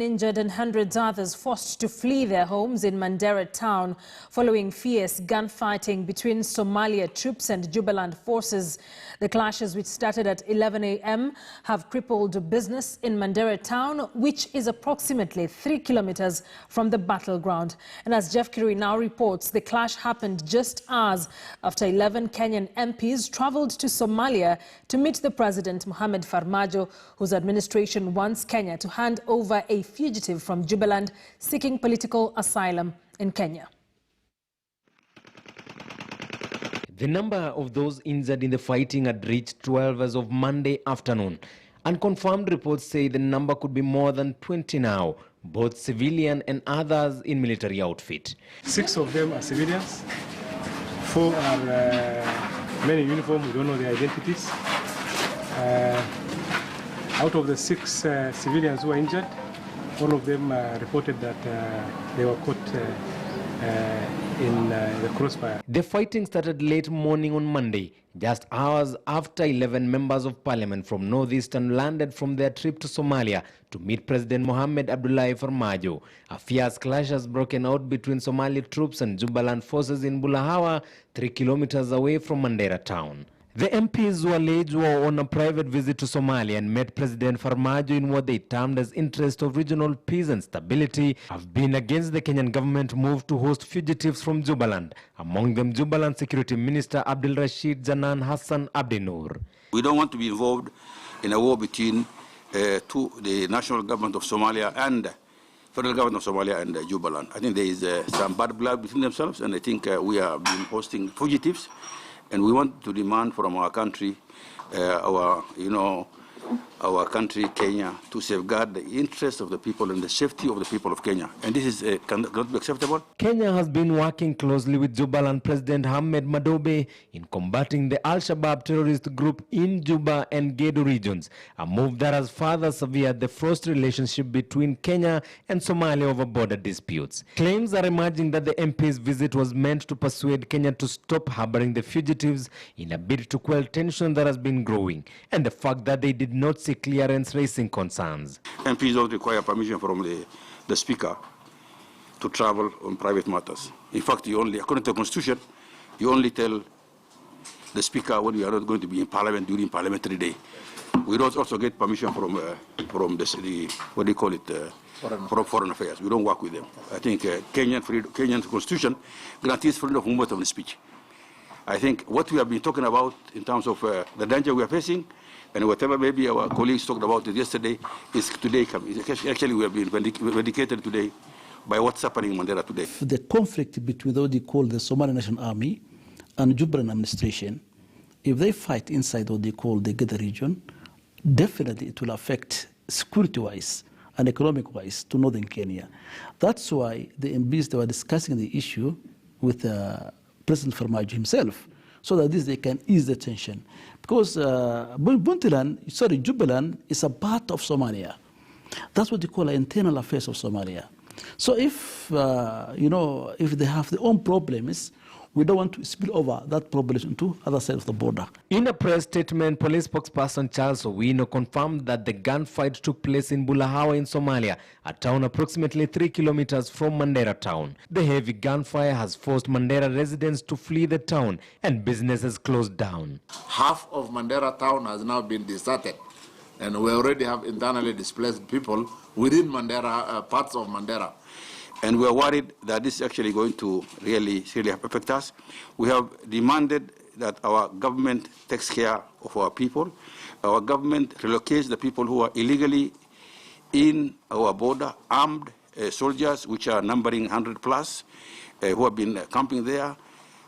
Injured and hundreds others forced to flee their homes in Mandera town following fierce gunfighting between Somalia troops and Jubaland forces. The clashes, which started at 11 a.m., have crippled business in Mandera town, which is approximately 3 kilometers from the battleground. And as Jeff Kirui now reports, the clash happened just hours after 11 Kenyan MPs traveled to Somalia to meet the president, Mohamed Farmajo, whose administration wants Kenya to hand over a fugitive from Jubaland seeking political asylum in Kenya. The number of those injured in the fighting had reached 12 as of Monday afternoon. Unconfirmed reports say the number could be more than 20 now, both civilian and others in military outfit. 6 of them are civilians, 4 are men in uniform, we don't know their identities. Out of the 6 civilians who are injured, all of them reported that they were caught in the crossfire. The fighting started late morning on Monday, just hours after 11 members of parliament from northeastern landed from their trip to Somalia to meet President Mohamed Farmajo. A fierce clash has broken out between Somali troops and Jubaland forces in Bulahawa, 3 kilometers away from Mandera town. The MPs who alleged were on a private visit to Somalia and met President Farmajo in what they termed as interest of regional peace and stability have been against the Kenyan government move to host fugitives from Jubaland, among them Jubaland Security Minister Abdul Rashid Janan Hassan Abdinur. We don't want to be involved in a war between the national government of Somalia and federal government of Somalia and Jubaland. I think there is some bad blood between themselves, and I think we have been hosting fugitives. And we want to demand from our country, our country, Kenya, to safeguard the interests of the people and the safety of the people of Kenya. And this is cannot be acceptable. Kenya has been working closely with Jubaland President Ahmed Madobe in combating the Al-Shabaab terrorist group in Juba and Gedo regions, a move that has further severed the forced relationship between Kenya and Somalia over border disputes. Claims are emerging that the MP's visit was meant to persuade Kenya to stop harboring the fugitives in a bid to quell tension that has been growing, and the fact that they did not seek clearance raising concerns. MPs don't require permission from the Speaker to travel on private matters. In fact, according to the Constitution, you only tell the Speaker when you are not going to be in Parliament during parliamentary day. We don't also get permission from what do you call it, from Foreign Affairs. We don't work with them. I think Kenyan Constitution guarantees freedom of movement of speech. I think what we have been talking about in terms of the danger we are facing, and whatever maybe our colleagues talked about it yesterday, is today coming. Actually, we have been vindicated today by what's happening in Mandera today. The conflict between what they call the Somali National Army and Jubaland administration, if they fight inside what they call the Gedo region, definitely it will affect security-wise and economic-wise to northern Kenya. That's why the MPs, they were discussing the issue with President Farmajo himself, so that they can ease the tension. Because Jubaland is a part of Somalia. That's what they call the internal affairs of Somalia. So if, if they have their own problems, we don't want to spill over that problem into other side of the border. In a press statement, police spokesperson Charles Owino confirmed that the gunfight took place in Bulahawa in Somalia, a town approximately 3 kilometers from Mandera town. The heavy gunfire has forced Mandera residents to flee the town and businesses closed down. Half of Mandera town has now been deserted, and we already have internally displaced people within Mandera, parts of Mandera. And we are worried that this is actually going to really affect us. We have demanded that our government takes care of our people. Our government relocates the people who are illegally in our border, armed soldiers, which are numbering 100 plus, who have been camping there.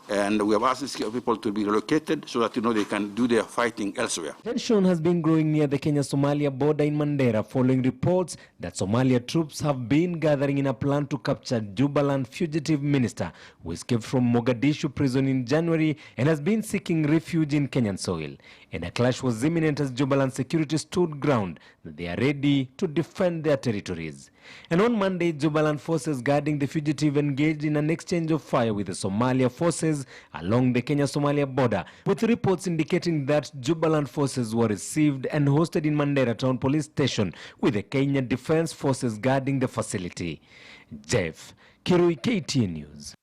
And we have asked these people to be relocated so that they can do their fighting elsewhere. Tension has been growing near the Kenya-Somalia border in Mandera following reports that Somalia troops have been gathering in a plan to capture Jubaland fugitive minister who escaped from Mogadishu prison in January and has been seeking refuge in Kenyan soil. and a clash was imminent as Jubaland security stood ground that they are ready to defend their territories. And on Monday, Jubaland forces guarding the fugitive engaged in an exchange of fire with the Somalia forces along the Kenya-Somalia border, with reports indicating that Jubaland forces were received and hosted in Mandera town police station, with the Kenya Defence Forces guarding the facility. Jeff Kirui, KTN News.